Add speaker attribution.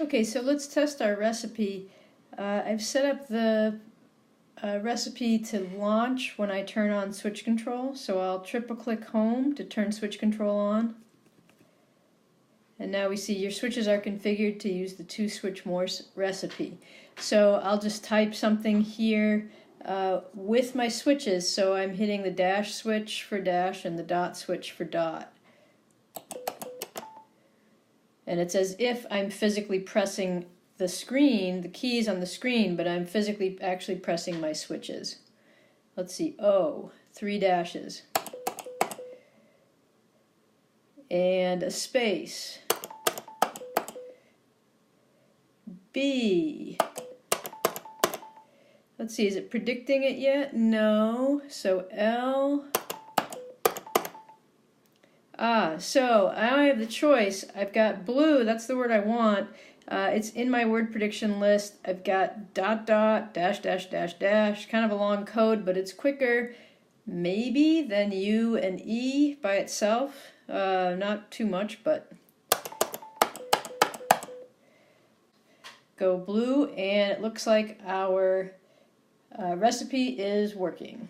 Speaker 1: Okay, so let's test our recipe. I've set up the recipe to launch when I turn on switch control, so I'll triple click home to turn switch control on. And now we see your switches are configured to use the 2-switch Morse recipe. So I'll just type something here with my switches, so I'm hitting the dash switch for dash and the dot switch for dot. And it's as if I'm physically pressing the screen, the keys on the screen, but I'm physically actually pressing my switches. Let's see, O, 3 dashes. And a space. B. Let's see, is it predicting it yet? No. So L. So I have the choice. I've got blue, that's the word I want. It's in my word prediction list. I've got dot dot, dash dash dash dash, kind of a long code, but it's quicker maybe than U and E by itself. Not too much, but go blue, and it looks like our recipe is working.